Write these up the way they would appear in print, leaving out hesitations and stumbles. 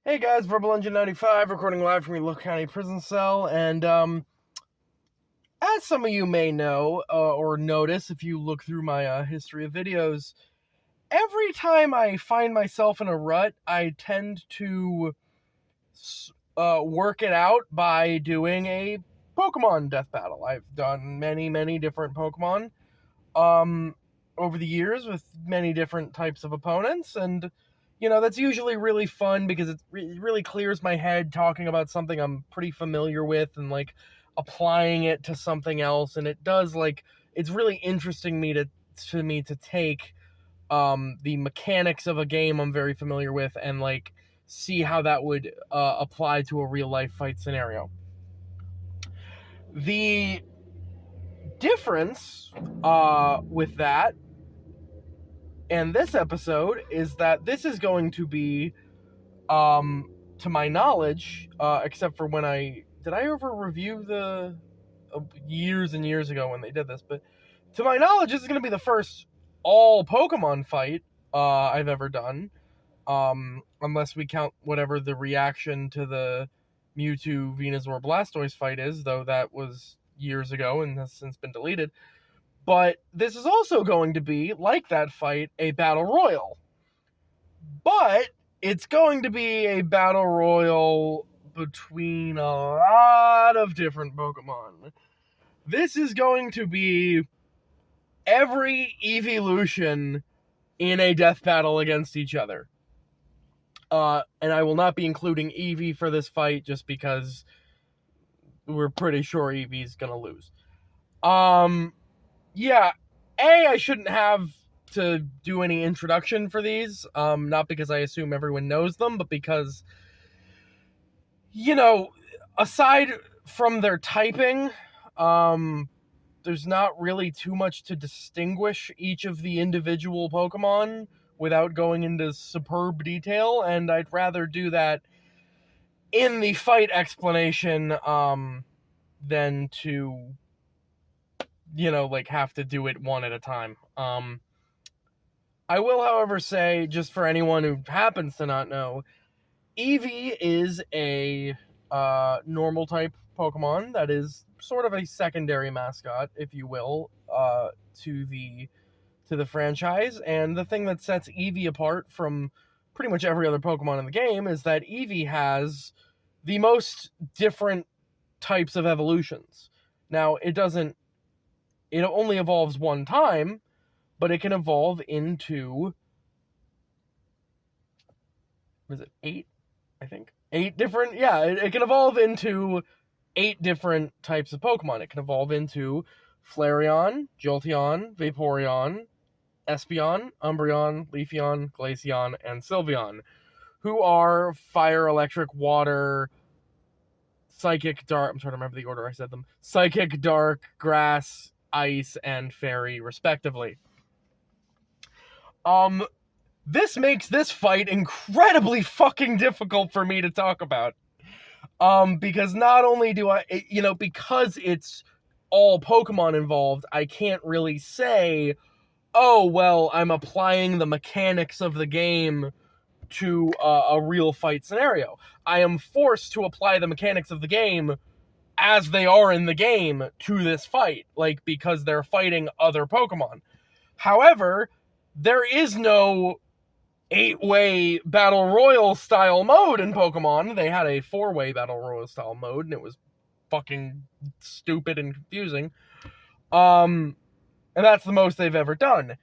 Hey guys, Verbal Engine 95, recording live from Yolo County Prison Cell, and as some of you may know, or notice if you look through my history of videos, every time I find myself in a rut, I tend to work it out by doing a Pokemon death battle. I've done many different Pokemon, over the years with many different types of opponents, and that's usually really fun because it really clears my head talking about something I'm pretty familiar with and like applying it to something else, and it does it's really interesting me to take the mechanics of a game I'm very familiar with and like see how that would apply to a real life fight scenario. The difference with that and this episode is that this is going to be, to my knowledge, except for when did I ever review the years and years ago when they did this, but to my knowledge, this is going to be the first all Pokemon fight I've ever done, unless we count whatever the reaction to the Mewtwo Venusaur Blastoise fight is, though that was years ago and has since been deleted. But this is also going to be, like that fight, a battle royal. But it's going to be a battle royal between a lot of different Pokemon. This is going to be every Eeveelution in a death battle against each other. And I will not be including Eevee for this fight just because we're pretty sure Eevee's gonna lose. Yeah, I shouldn't have to do any introduction for these, not because I assume everyone knows them, but because, aside from their typing, there's not really too much to distinguish each of the individual Pokemon without going into superb detail, and I'd rather do that in the fight explanation, than to have to do it one at a time. I will, however, say, just for anyone who happens to not know, Eevee is a normal type Pokemon that is sort of a secondary mascot, if you will, to the franchise. And the thing that sets Eevee apart from pretty much every other Pokemon in the game is that Eevee has the most different types of evolutions. Now, it only evolves one time, but it can evolve into, was it 8? I think 8 different, it can evolve into 8 different types of Pokemon. It can evolve into Flareon, Jolteon, Vaporeon, Espeon, Umbreon, Leafeon, Glaceon, and Sylveon, who are fire, electric, water, psychic, dark, I'm trying to remember the order I said them, psychic, dark, grass, ice, and fairy, respectively. This makes this fight incredibly fucking difficult for me to talk about. Because not only do because it's all Pokemon involved, I can't really say, oh, well, I'm applying the mechanics of the game to a real fight scenario. I am forced to apply the mechanics of the game as they are in the game to this fight, because they're fighting other Pokemon. However, there is no 8-way battle royal style mode in Pokemon. They had a 4-way battle royal style mode, and it was fucking stupid and confusing. And that's the most they've ever done.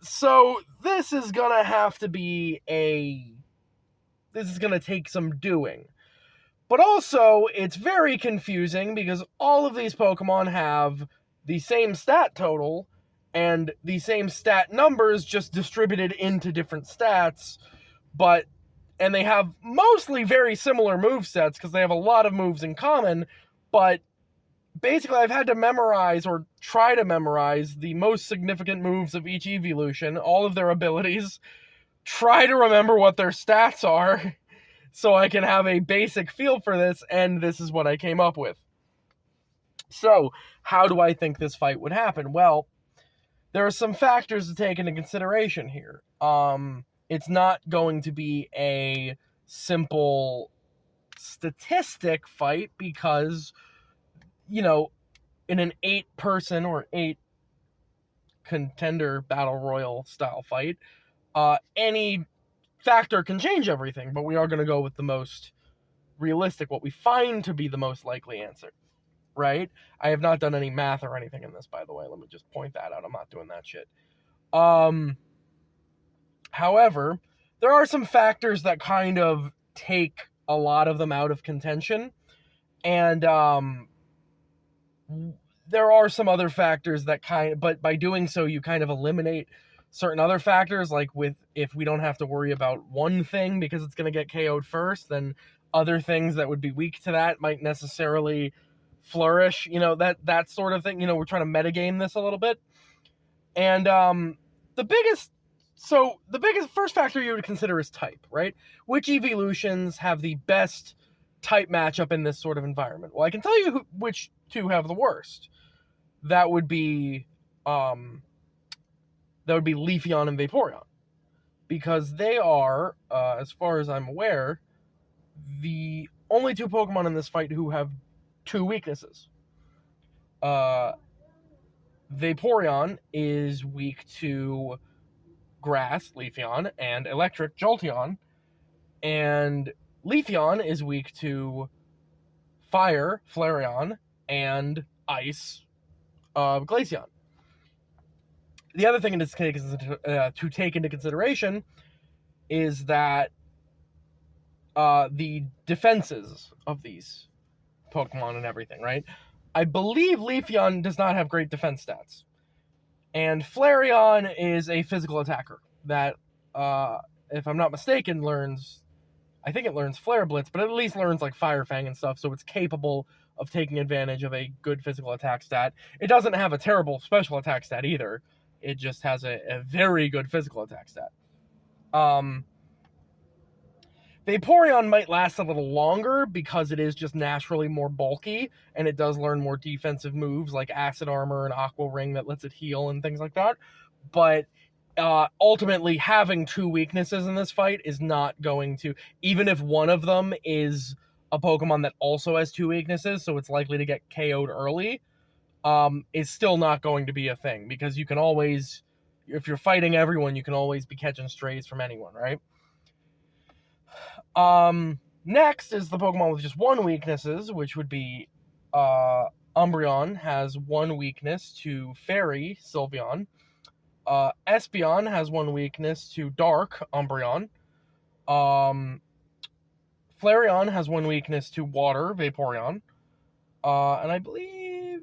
So this is gonna have to be this is gonna take some doing. But also, it's very confusing because all of these Pokemon have the same stat total and the same stat numbers just distributed into different stats, and they have mostly very similar movesets because they have a lot of moves in common, but basically I've had to memorize or try to memorize the most significant moves of each Eeveelution, all of their abilities, try to remember what their stats are, so I can have a basic feel for this, and this is what I came up with. So, how do I think this fight would happen? Well, there are some factors to take into consideration here. It's not going to be a simple statistic fight because, in an 8-person or 8-contender battle royal style fight, any factor can change everything, but we are going to go with the most realistic, what we find to be the most likely answer, right? I have not done any math or anything in this, by the way. Let me just point that out. I'm not doing that shit. However, there are some factors that kind of take a lot of them out of contention, and there are some other factors that but by doing so, you kind of eliminate certain other factors, like if we don't have to worry about one thing because it's going to get KO'd first, then other things that would be weak to that might necessarily flourish, that sort of thing. We're trying to metagame this a little bit. And the biggest first factor you would consider is type, right? Which evolutions have the best type matchup in this sort of environment? Well, I can tell you which two have the worst. That would be Leafeon and Vaporeon, because they are, as far as I'm aware, the only two Pokemon in this fight who have two weaknesses. Vaporeon is weak to Grass, Leafeon, and Electric, Jolteon, and Leafeon is weak to Fire, Flareon, and Ice, Glaceon. The other thing to take into consideration is that the defenses of these Pokemon and everything, right? I believe Leafeon does not have great defense stats. And Flareon is a physical attacker that, if I'm not mistaken, learns Flare Blitz, but at least learns like Fire Fang and stuff, so it's capable of taking advantage of a good physical attack stat. It doesn't have a terrible special attack stat either. It just has a very good physical attack stat. Vaporeon might last a little longer because it is just naturally more bulky, and it does learn more defensive moves like Acid Armor and Aqua Ring that lets it heal and things like that. But ultimately, having two weaknesses in this fight is not going to, even if one of them is a Pokemon that also has two weaknesses, so it's likely to get KO'd early, is still not going to be a thing, because you can always, if you're fighting everyone, you can always be catching strays from anyone, right? Next is the Pokemon with just one weaknesses, which would be Umbreon has one weakness to Fairy, Sylveon. Espeon has one weakness to Dark, Umbreon. Flareon has one weakness to Water, Vaporeon. And I believe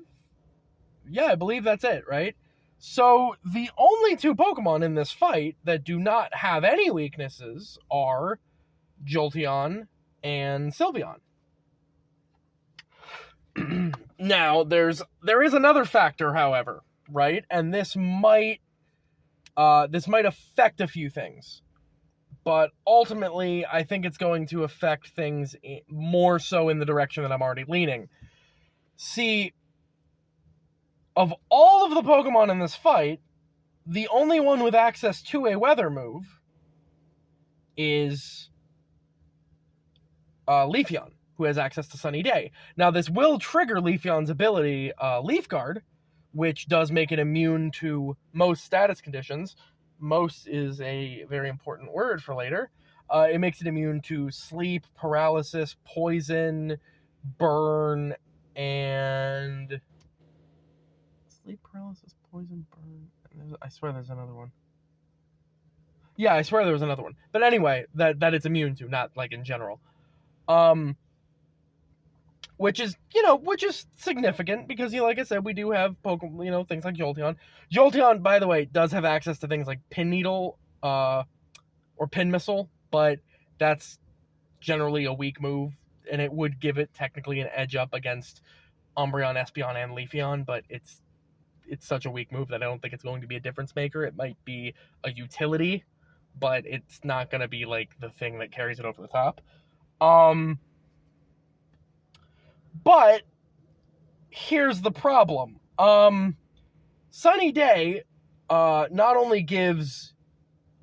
that's it, right? So the only two Pokemon in this fight that do not have any weaknesses are Jolteon and Sylveon. Now, there is another factor, however, right? And this might affect a few things. But ultimately, I think it's going to affect things more so in the direction that I'm already leaning. See, of all of the Pokemon in this fight, the only one with access to a weather move is Leafeon, who has access to Sunny Day. Now, this will trigger Leafeon's ability, Leaf Guard, which does make it immune to most status conditions. Most is a very important word for later. It makes it immune to sleep, paralysis, poison, burn, and... Sleep, paralysis, poison, burn... I swear there's another one. Yeah, I swear there was another one. But anyway, that it's immune to, not like in general. Which is significant because, like I said, we do have Pokemon, things like Jolteon. Jolteon, by the way, does have access to things like Pin Needle, or Pin Missile, but that's generally a weak move, and it would give it technically an edge up against Umbreon, Espeon, and Leafeon, but it's such a weak move that I don't think it's going to be a difference maker. It might be a utility, but it's not going to be like the thing that carries it over the top. But here's the problem. Sunny Day not only gives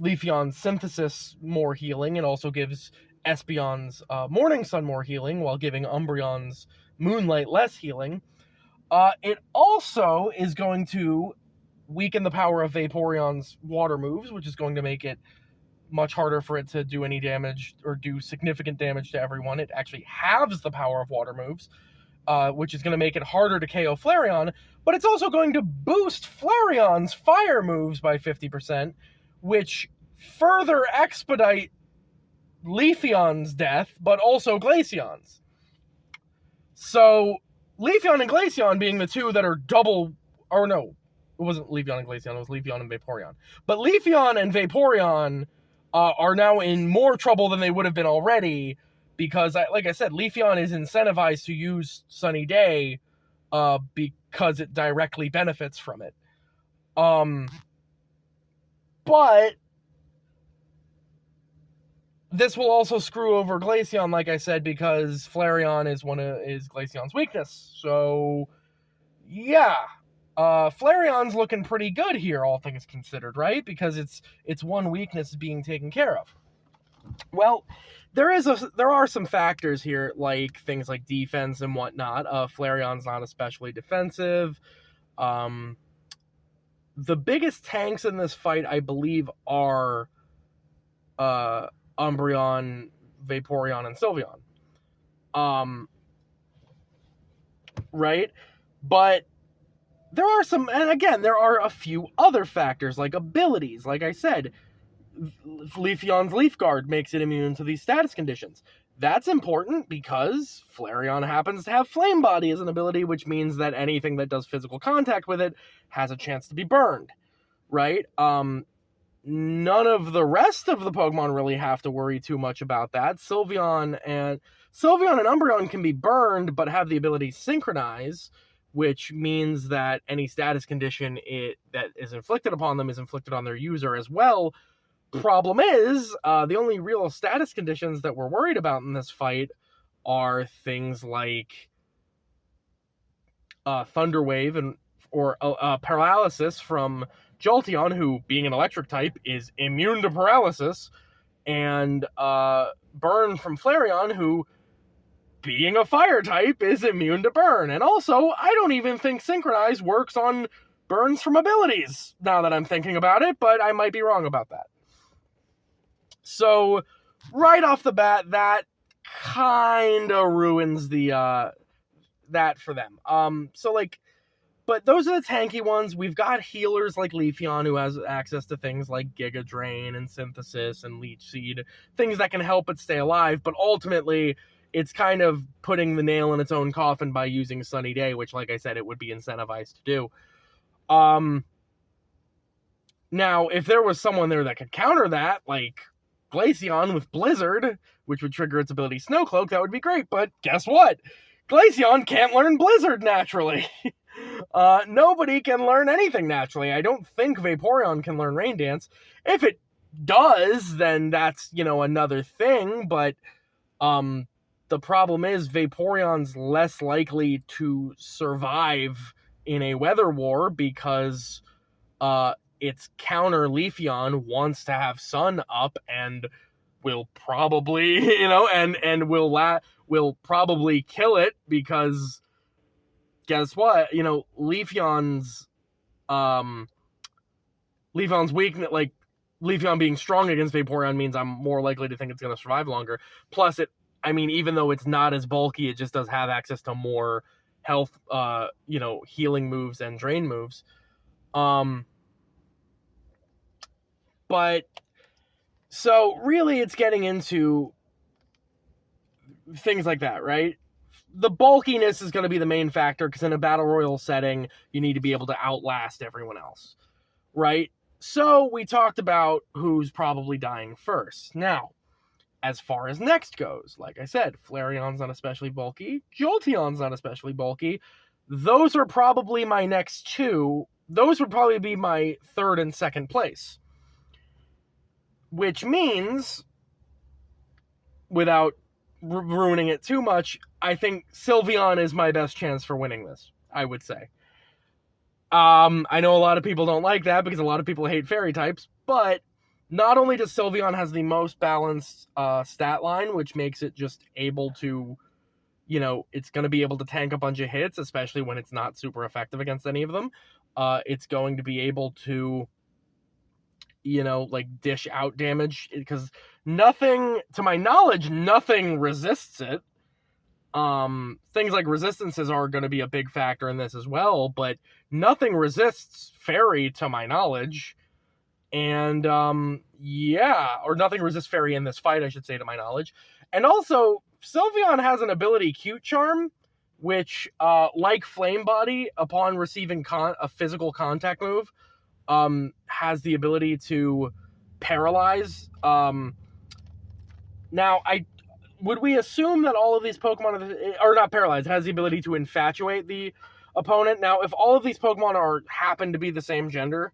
Leafeon's Synthesis more healing. It also gives Espeon's Morning Sun more healing, while giving Umbreon's Moonlight less healing. It also is going to weaken the power of Vaporeon's water moves, which is going to make it much harder for it to do any damage or do significant damage to everyone. It actually halves the power of water moves, which is going to make it harder to KO Flareon, but it's also going to boost Flareon's fire moves by 50%, which further expedite Leafeon's death, but also Glaceon's. So, Leafeon and Glaceon being the two that are double, or no, it wasn't Leafeon and Glaceon, it was Leafeon and Vaporeon. But Leafeon and Vaporeon are now in more trouble than they would have been already, because, like I said, Leafeon is incentivized to use Sunny Day because it directly benefits from it. But this will also screw over Glaceon, like I said, because Flareon is Glaceon's weakness. So, yeah. Flareon's looking pretty good here, all things considered, right? Because its one weakness is being taken care of. Well, there are some factors here, like things like defense and whatnot. Flareon's not especially defensive. The biggest tanks in this fight, I believe, are Umbreon, Vaporeon, and Sylveon. Right? But there are some, and again, there are a few other factors, like abilities. Like I said, Leafeon's Leaf Guard makes it immune to these status conditions. That's important because Flareon happens to have Flame Body as an ability, which means that anything that does physical contact with it has a chance to be burned, right? None of the rest of the Pokemon really have to worry too much about that. Sylveon and Umbreon can be burned, but have the ability Synchronize, which means that any status condition that is inflicted upon them is inflicted on their user as well. Problem is, the only real status conditions that we're worried about in this fight are things like Thunder Wave or Paralysis from Jolteon, who, being an electric type, is immune to paralysis, and Burn from Flareon, who, being a fire type, is immune to burn. And also, I don't even think Synchronize works on burns from abilities, now that I'm thinking about it, but I might be wrong about that. So, right off the bat, that kind of ruins that for them. But those are the tanky ones. We've got healers like Leafeon, who has access to things like Giga Drain and Synthesis and Leech Seed, things that can help it stay alive, but ultimately, it's kind of putting the nail in its own coffin by using Sunny Day, which, like I said, it would be incentivized to do. Now, if there was someone there that could counter that, like Glaceon with Blizzard, which would trigger its ability Snow Cloak, that would be great, but guess what? Glaceon can't learn Blizzard naturally. Nobody can learn anything naturally. I don't think Vaporeon can learn Rain Dance. If it does, then that's, another thing, but the problem is Vaporeon's less likely to survive in a weather war because its counter Leafeon wants to have Sun up and will probably, and will probably kill it because guess what? Leafeon's weakness, like Leafeon being strong against Vaporeon means I'm more likely to think it's going to survive longer. Plus even though it's not as bulky, it just does have access to more health, healing moves and drain moves. But so really it's getting into things like that, right? The bulkiness is going to be the main factor because in a battle royal setting, you need to be able to outlast everyone else, right? So we talked about who's probably dying first. Now, as far as next goes, like I said, Flareon's not especially bulky. Jolteon's not especially bulky. Those are probably my next two. Those would probably be my third and second place. Which means, without ruining it too much, I think Sylveon is my best chance for winning this, I would say. I know a lot of people don't like that because a lot of people hate fairy types, but not only does Sylveon has the most balanced stat line, which makes it just able to, it's going to be able to tank a bunch of hits, especially when it's not super effective against any of them. It's going to be able to, dish out damage, because nothing, to my knowledge, nothing resists it. Things like resistances are going to be a big factor in this as well, but nothing resists Fairy, to my knowledge. And, or nothing resists Fairy in this fight, I should say, to my knowledge. And also, Sylveon has an ability, Cute Charm, which, like Flame Body, upon receiving a physical contact move, has the ability to paralyze. Now, would we assume that all of these Pokemon are not paralyzed? It has the ability to infatuate the opponent. Now, if all of these Pokemon happen to be the same gender,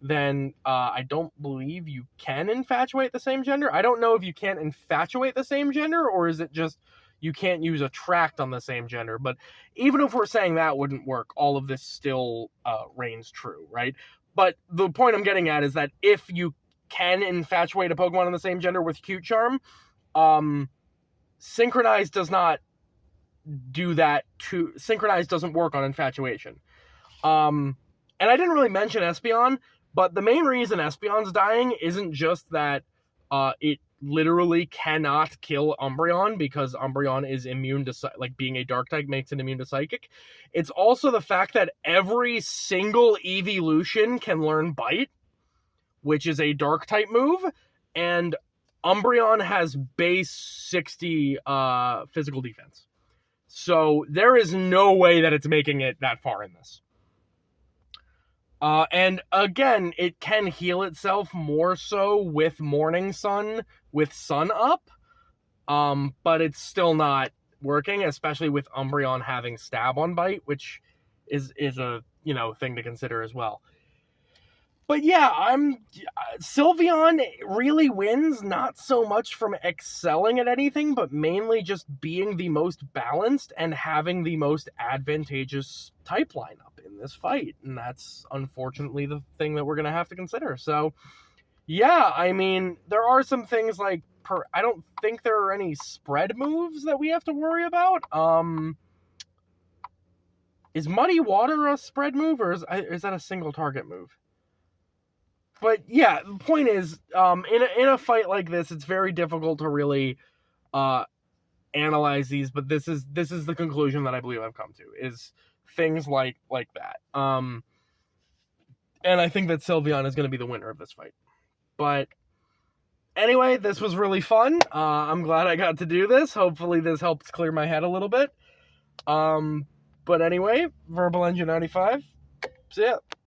then I don't believe you can infatuate the same gender. I don't know if you can't infatuate the same gender, or is it just you can't use attract on the same gender. But even if we're saying that wouldn't work, all of this still reigns true, right? But the point I'm getting at is that if you can infatuate a Pokemon on the same gender with Cute Charm, Synchronize does not do that. Synchronize doesn't work on infatuation. And I didn't really mention Espeon, but the main reason Espeon's dying isn't just that it literally cannot kill Umbreon, because Umbreon is immune to, being a dark type makes it immune to Psychic. It's also the fact that every single Eeveelution can learn Bite, which is a dark type move, and Umbreon has base 60 physical defense. So there is no way that it's making it that far in this. And again, it can heal itself more so with Morning Sun, with Sun Up, but it's still not working, especially with Umbreon having Stab on Bite, which is a thing to consider as well. But yeah, Sylveon really wins, not so much from excelling at anything, but mainly just being the most balanced and having the most advantageous type lineup in this fight. And that's unfortunately the thing that we're going to have to consider. So yeah, I mean, there are some things like, I don't think there are any spread moves that we have to worry about. Is Muddy Water a spread move, or is that a single target move? But yeah, the point is, in a fight like this, it's very difficult to really analyze these. But this is the conclusion that I believe I've come to, is things like that. And I think that Sylveon is going to be the winner of this fight. But anyway, this was really fun. I'm glad I got to do this. Hopefully, this helps clear my head a little bit. But anyway, Verbal Engine 95. See ya.